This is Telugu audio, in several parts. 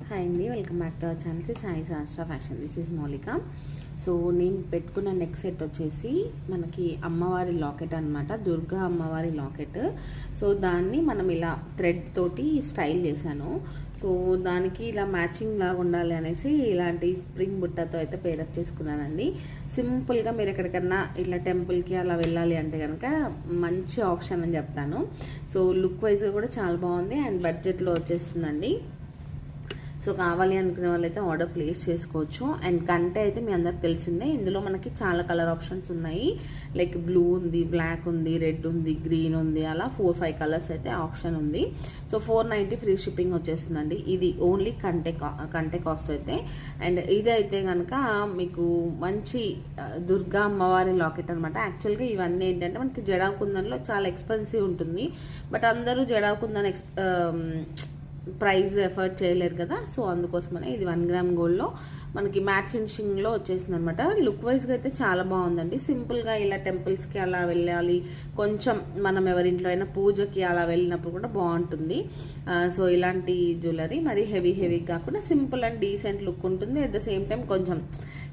హాయ్ అండి, welcome back to our channel Sai శాస్త్ర ఫ్యాషన్. దిస్ ఈజ్ మౌలిక. సో నేను పెట్టుకున్న నెక్ సెట్ వచ్చేసి మనకి అమ్మవారి లాకెట్ అనమాట, దుర్గా అమ్మవారి లాకెట్. సో దాన్ని మనం ఇలా థ్రెడ్ తోటి స్టైల్ చేశాను. సో దానికి ఇలా మ్యాచింగ్ లాగా ఉండాలి అనేసి ఇలాంటి స్ప్రింగ్ బుట్టతో అయితే పేరప్ చేసుకున్నానండి. సింపుల్గా మీరు ఎక్కడికన్నా ఇట్లా టెంపుల్కి అలా వెళ్ళాలి అంటే కనుక మంచి ఆప్షన్ అని చెప్తాను. సో లుక్ వైజ్గా కూడా చాలా బాగుంది అండ్ బడ్జెట్లో వచ్చేస్తుందండి. సో కావాలి అనుకునే వాళ్ళైతే ఆర్డర్ ప్లేస్ చేసుకోవచ్చు. అండ్ కంటే అయితే మీ అందరికి తెలిసిందే, ఇందులో మనకి చాలా కలర్ ఆప్షన్స్ ఉన్నాయి. లైక్ బ్లూ ఉంది, బ్లాక్ ఉంది, రెడ్ ఉంది, గ్రీన్ ఉంది, అలా 4-5 కలర్స్ అయితే ఆప్షన్ ఉంది. సో 490 ఫ్రీ షిప్పింగ్ వచ్చేస్తుందండి. ఇది ఓన్లీ కంటే కాస్ట్ అయితే. అండ్ ఇది అయితే కనుక మీకు మంచి దుర్గా అమ్మవారి లాకెట్ అనమాట. యాక్చువల్గా ఇవన్నీ ఏంటంటే మనకి జడాకుందన్లో చాలా ఎక్స్పెన్సివ్ ఉంటుంది. బట్ అందరూ జడాకుందన్ ప్రైస్ ఎఫర్ట్ చేయలేరు కదా. సో అందుకోసమనే ఇది 1 గ్రామ్ గోల్డ్లో మనకి మ్యాట్ ఫినిషింగ్లో వచ్చేసింది అనమాట. లుక్ వైజ్గా అయితే చాలా బాగుందండి. సింపుల్గా ఇలా టెంపుల్స్కి అలా వెళ్ళాలి, కొంచెం మనం ఎవరింట్లో అయినా పూజకి అలా వెళ్ళినప్పుడు కూడా బాగుంటుంది. సో ఇలాంటి జ్యువెలరీ మరి హెవీ కాకుండా సింపుల్ అండ్ డీసెంట్ లుక్ ఉంటుంది. అట్ ద సేమ్ టైం కొంచెం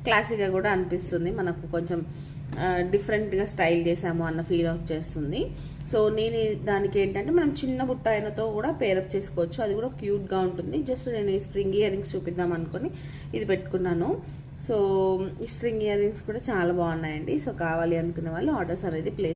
క్లాసీగా కూడా అనిపిస్తుంది, మనకు కొంచెం డిఫరెంట్గా స్టైల్ చేసాము అన్న ఫీల్ వచ్చేస్తుంది. సో నేను దానికి ఏంటంటే మనం చిన్న బుట్ట అయినతో కూడా పేరప్ చేసుకోవచ్చు, అది కూడా క్యూట్గా ఉంటుంది. జస్ట్ నేను ఈ స్ప్రింగ్ ఇయర్ రింగ్స్ చూపిద్దాం అనుకొని ఇది పెట్టుకున్నాను. సో ఈ స్ట్రింగ్ ఇయర్ రింగ్స్ కూడా చాలా బాగున్నాయండి. సో కావాలి అనుకునే వాళ్ళు ఆర్డర్స్ అనేది ప్లేస్